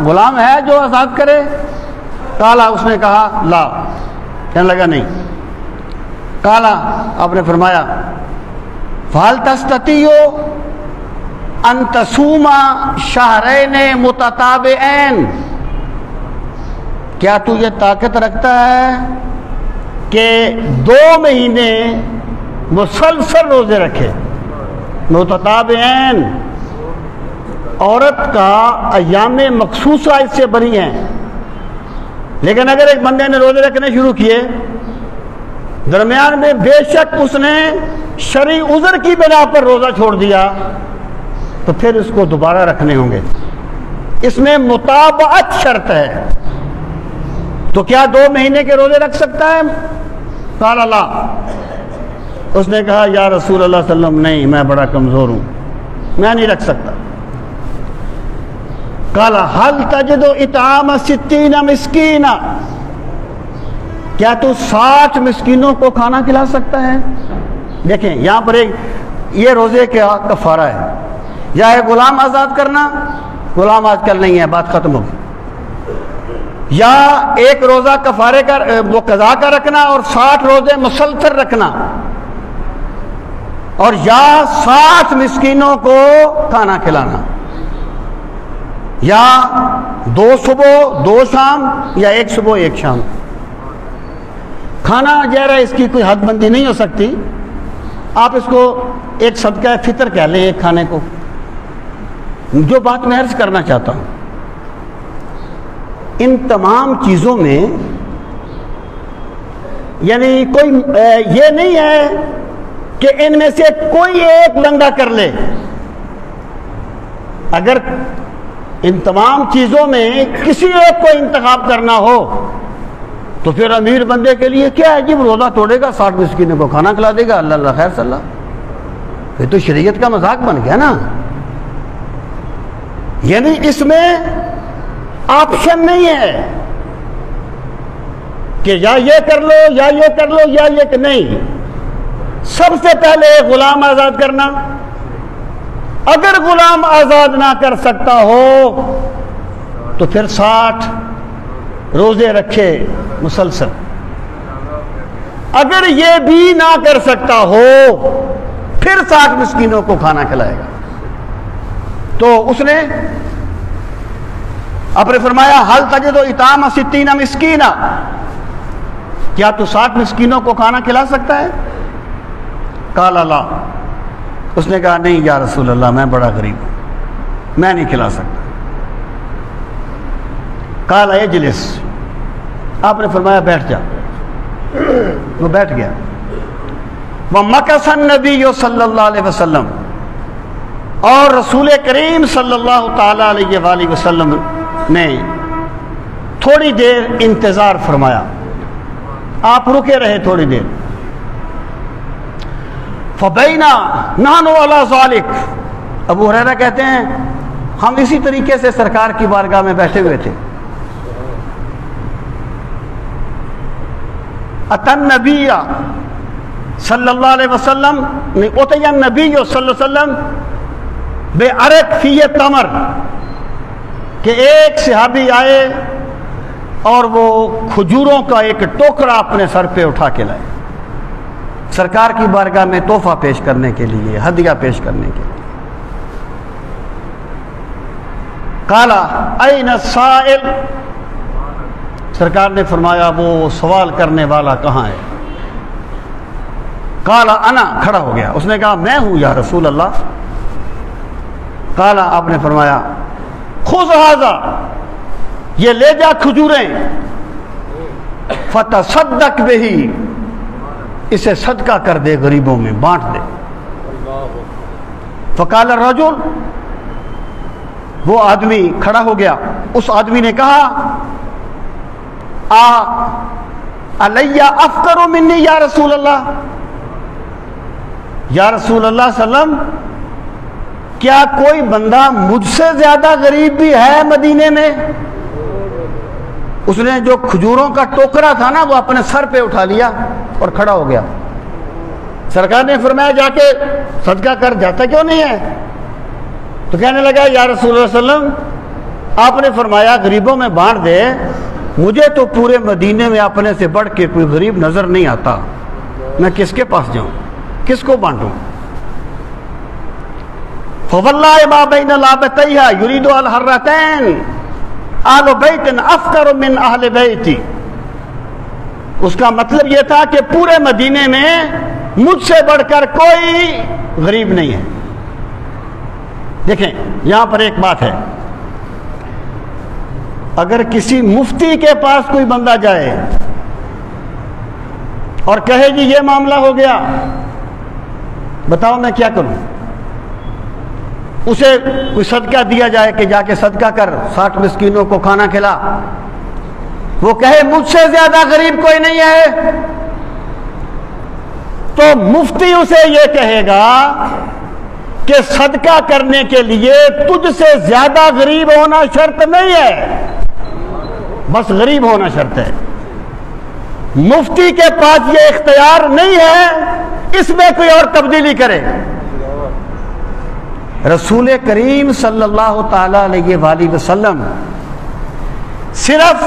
غلام ہے جو آزاد کرے؟ کالا، اس نے کہا لا، کہنے لگا نہیں۔ کالا، آپ نے فرمایا فَهَلْ تَسْتَطِيعُ أَن تَصُومَ شَهْرَيْنِ مُتَتَابِعَيْنِ، کیا تو یہ طاقت رکھتا ہے کہ 2 مہینے مسلسل روزے رکھے؟ متتابعین، عورت کا ایام مخصوصہ اس سے بری ہیں، لیکن اگر ایک بندے نے روزے رکھنے شروع کیے، درمیان میں بے شک اس نے شرعی عذر کی بنا پر روزہ چھوڑ دیا، تو پھر اس کو دوبارہ رکھنے ہوں گے۔ اس میں متابعت شرط ہے، تو کیا 2 مہینے کے روزے رکھ سکتا ہے؟ قال اللہ، اس نے کہا یا رسول اللہ صلی اللہ علیہ وسلم نہیں، میں بڑا کمزور ہوں، میں نہیں رکھ سکتا۔ قال هل تجد اطعام 60 مسکینا، کیا تو 60 مسکینوں کو کھانا کھلا سکتا ہے؟ دیکھیں یہاں پر یہ روزے کا کفارہ ہے، یا ہے غلام آزاد کرنا، غلام آج کل نہیں ہے، بات ختم ہوگی، یا ایک روزہ کفارے کا وہ قضا کا رکھنا اور 60 روزے مسلسل رکھنا، اور یا 60 مسکینوں کو کھانا کھلانا، یا 2 صبح 2 شام، یا 1 صبح 1 شام۔ کھانا ظاہر ہے اس کی کوئی حد بندی نہیں ہو سکتی، آپ اس کو ایک صدقہ فطر کہہ لیں ایک کھانے کو۔ جو بات میں عرض کرنا چاہتا ہوں، ان تمام چیزوں میں یعنی کوئی یہ نہیں ہے کہ ان میں سے کوئی ایک بندہ کر لے۔ اگر ان تمام چیزوں میں کسی ایک کو انتخاب کرنا ہو تو پھر امیر بندے کے لیے کیا ہے جی، روزہ توڑے گا، 60 مسکینوں کو کھانا کھلا دے گا، اللہ اللہ خیر صلی اللہ، پھر تو شریعت کا مذاق بن گیا نا۔ یعنی اس میں آپشن نہیں ہے کہ یا یہ کر لو یا یہ کر لو یا یہ کہ نہیں، سب سے پہلے غلام آزاد کرنا۔ اگر غلام آزاد نہ کر سکتا ہو تو پھر 60 روزے رکھے مسلسل۔ اگر یہ بھی نہ کر سکتا ہو پھر 60 مسکینوں کو کھانا کھلائے گا. تو اس نے آپ نے فرمایا حل تجد اطعام 60 مسکینا، کیا تو 60 مسکینوں کو کھانا کھلا سکتا ہے؟ قال لا، اس نے کہا نہیں یا رسول اللہ میں بڑا غریب ہوں، میں نہیں کھلا سکتا. قال اجلس، آپ نے فرمایا بیٹھ جا. وہ بیٹھ گیا. ومکث النبی صلی اللہ علیہ وسلم، اور رسول کریم صلی اللہ تعالی علیہ وآلہ وسلم نے تھوڑی دیر انتظار فرمایا، آپ رکے رہے تھوڑی دیر. فبینا نحن علی ذلک، ابو ہریرہ کہتے ہیں ہم اسی طریقے سے سرکار کی بارگاہ میں بیٹھے ہوئے تھے. اتن نبی صلی اللہ علیہ وسلم، اتیا نبی صلی اللہ علیہ وسلم بے عرق فی تمر، کہ ایک صحابی آئے اور وہ کھجوروں کا ایک ٹوکرا اپنے سر پہ اٹھا کے لائے سرکار کی بارگاہ میں تحفہ پیش کرنے کے لیے، ہدیہ پیش کرنے کے لیے. قالا این السائل، سرکار نے فرمایا وہ سوال کرنے والا کہاں ہے؟ قالا انا، کھڑا ہو گیا. اس نے کہا میں ہوں یا رسول اللہ. قالا، آپ نے فرمایا خذ ھذا، یہ لے جا کھجوریں، فتصدق بہ، اسے صدقہ کر دے، غریبوں میں بانٹ دے. فقال الرجل، وہ آدمی کھڑا ہو گیا. اس آدمی نے کہا علی افقر منی یا رسول اللہ، یا رسول اللہ صلی اللہ علیہ وسلم کیا کوئی بندہ مجھ سے زیادہ غریب بھی ہے مدینے میں؟ اس نے جو کھجوروں کا ٹوکرا تھا نا وہ اپنے سر پہ اٹھا لیا اور کھڑا ہو گیا. سرکار نے فرمایا جا کے صدقہ کر، جاتا کیوں نہیں ہے؟ تو کہنے لگا یا رسول اللہ صلی اللہ علیہ وسلم آپ نے فرمایا غریبوں میں بانٹ دے، مجھے تو پورے مدینے میں اپنے سے بڑھ کے کوئی غریب نظر نہیں آتا، میں کس کے پاس جاؤں، کس کو بانٹوں؟ فواللہ ما بین لابتیہا یرید الحرتین آل بیت افقر من اہل بیتی. اس کا مطلب یہ تھا کہ پورے مدینے میں مجھ سے بڑھ کر کوئی غریب نہیں ہے. دیکھیں یہاں پر ایک بات ہے، اگر کسی مفتی کے پاس کوئی بندہ جائے اور کہے جی یہ معاملہ ہو گیا، بتاؤ میں کیا کروں، اسے کوئی صدقہ دیا جائے کہ جا کے صدقہ کر، 60 مسکینوں کو کھانا کھلا، وہ کہے مجھ سے زیادہ غریب کوئی نہیں ہے، تو مفتی اسے یہ کہے گا کہ صدقہ کرنے کے لیے تجھ سے زیادہ غریب ہونا شرط نہیں ہے، بس غریب ہونا شرط ہے. مفتی کے پاس یہ اختیار نہیں ہے اس میں کوئی اور تبدیلی کرے. رسول کریم صلی اللہ تعالی علیہ وآلہ وسلم صرف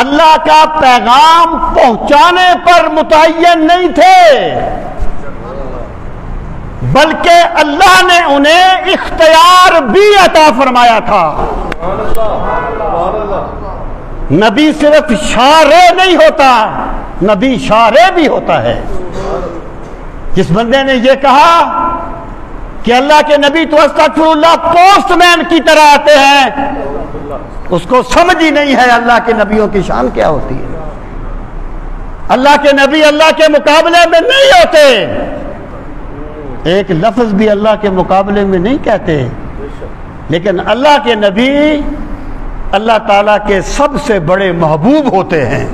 اللہ کا پیغام پہنچانے پر متعین نہیں تھے، بلکہ اللہ نے انہیں اختیار بھی عطا فرمایا تھا. نبی صرف شارع نہیں ہوتا، نبی شارع بھی ہوتا ہے. جس بندے نے یہ کہا کہ اللہ کے نبی تو استغفر اللہ پوسٹ مین کی طرح آتے ہیں، اس کو سمجھ ہی نہیں ہے اللہ کے نبیوں کی شان کیا ہوتی ہے. اللہ کے نبی اللہ کے مقابلے میں نہیں ہوتے، ایک لفظ بھی اللہ کے مقابلے میں نہیں کہتے، لیکن اللہ کے نبی اللہ تعالیٰ کے سب سے بڑے محبوب ہوتے ہیں.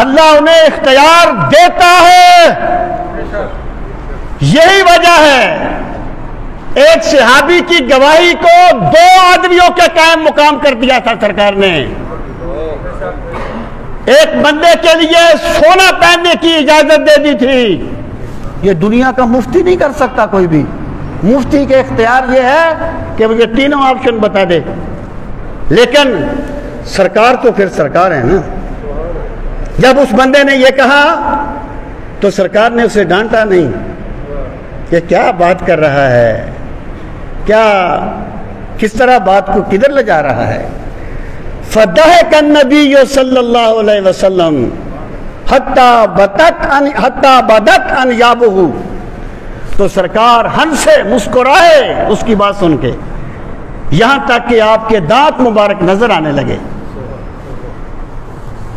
اللہ انہیں اختیار دیتا ہے. یہی وجہ ہے ایک صحابی کی گواہی کو 2 آدمیوں کے قائم مقام کر دیا تھا سرکار نے. ایک بندے کے لیے سونا پہننے کی اجازت دے دی تھی، یہ دنیا کا مفتی نہیں کر سکتا کوئی بھی. مفتی کے اختیار یہ ہے کہ مجھے تینوں آپشن بتا دے، لیکن سرکار تو پھر سرکار ہے نا. جب اس بندے نے یہ کہا تو سرکار نے اسے ڈانٹا نہیں کہ کیا بات کر رہا ہے، کیا کس طرح بات کو کدھر لے جا رہا ہے. فضحك النبی صلی اللہ علیہ وسلم حتی بدت انیابہ، تو سرکار ہنسے مسکرائے اس کی بات سن کے، یہاں تک کہ آپ کے دانت مبارک نظر آنے لگے.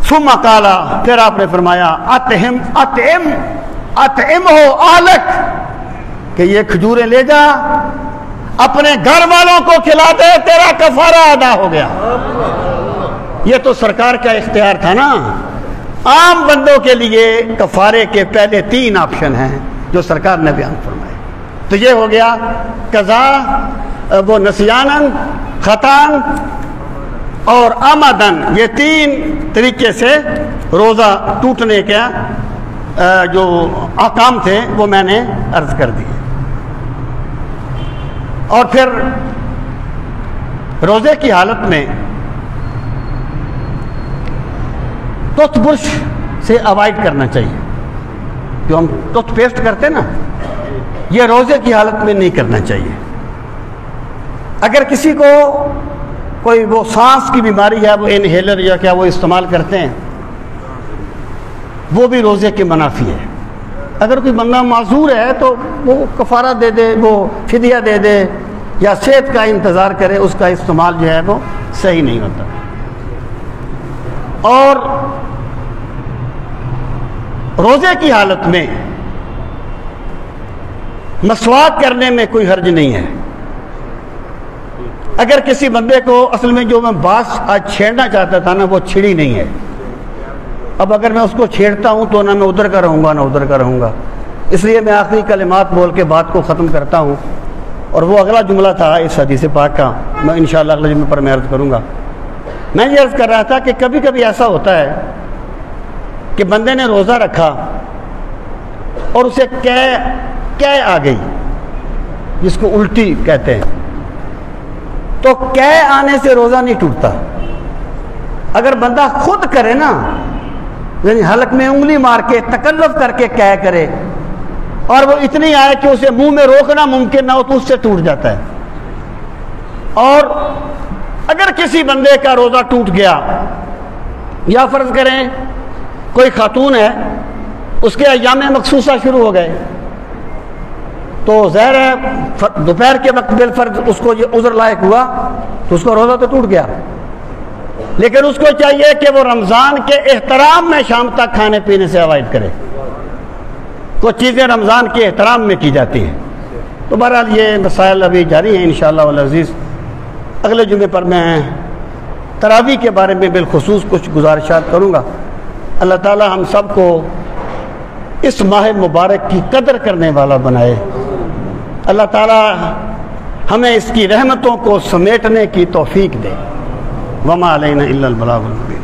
ثم قال، پھر آپ نے فرمایا اطعمہ اہلک، کہ یہ کھجوریں لے جا اپنے گھر والوں کو کھلا دے، تیرا کفارہ ادا ہو گیا. یہ تو سرکار کا اختیار تھا نا. عام بندوں کے لیے کفارے کے پہلے 3 آپشن ہیں جو سرکار نے بیان فرمائے. تو یہ ہو گیا قضا، وہ نسیانن، خطان اور آمدن، یہ 3 طریقے سے روزہ ٹوٹنے کے جو احکام تھے وہ میں نے عرض کر دیے. اور پھر روزے کی حالت میں ٹوتھ برش سے اوائڈ کرنا چاہیے. جو ہم ٹوتھ پیسٹ کرتے نا، یہ روزے کی حالت میں نہیں کرنا چاہیے. اگر کسی کو کوئی وہ سانس کی بیماری ہے، وہ انہیلر یا کیا وہ استعمال کرتے ہیں، وہ بھی روزے کے منافی ہے. اگر کوئی بندہ معذور ہے تو وہ کفارہ دے دے، وہ فدیہ دے دے، یا صحت کا انتظار کرے، اس کا استعمال جو ہے وہ صحیح نہیں ہوتا. اور روزے کی حالت میں مسواک کرنے میں کوئی حرج نہیں ہے. اگر کسی بندے کو، اصل میں جو میں بات آج چھیڑنا چاہتا تھا نا، وہ چھڑی نہیں ہے. اب اگر میں اس کو چھیڑتا ہوں تو نہ میں ادھر کا رہوں گا نہ ادھر کا رہوں گا، اس لیے میں آخری کلمات بول کے بات کو ختم کرتا ہوں. اور وہ اگلا جملہ تھا اس حدیث پاک کا، میں انشاءاللہ اگلے جملے پر میں عرض کروں گا. میں یہ عرض کر رہا تھا کہ کبھی کبھی ایسا ہوتا ہے کہ بندے نے روزہ رکھا اور اسے قے آ گئی، جس کو الٹی کہتے ہیں. تو قے آنے سے روزہ نہیں ٹوٹتا. اگر بندہ خود کرے نا، یعنی حلق میں انگلی مار کے تکلف کر کے قے کرے، اور وہ اتنی آئے کہ اسے منہ میں روکنا ممکن نہ ہو، تو اس سے ٹوٹ جاتا ہے. اور اگر کسی بندے کا روزہ ٹوٹ گیا، یا فرض کریں کوئی خاتون ہے، اس کے ایام مخصوصہ شروع ہو گئے، تو ظاہر ہے دوپہر کے وقت بالفرض اس کو یہ عذر لائق ہوا تو اس کا روزہ تو ٹوٹ گیا. لیکن اس کو چاہیے کہ وہ رمضان کے احترام میں شام تک کھانے پینے سے اوائڈ کرے. کچھ چیزیں رمضان کے احترام میں کی جاتی ہیں. تو بہرحال یہ مسائل ابھی جاری ہیں انشاءاللہ والعزیز. اگلے جمعے پر میں تراویح کے بارے میں بالخصوص کچھ گزارشات کروں گا. اللہ تعالی ہم سب کو اس ماہ مبارک کی قدر کرنے والا بنائے. اللہ تعالی ہمیں اس کی رحمتوں کو سمیٹنے کی توفیق دے. وما علینا الا البلاغ المبین.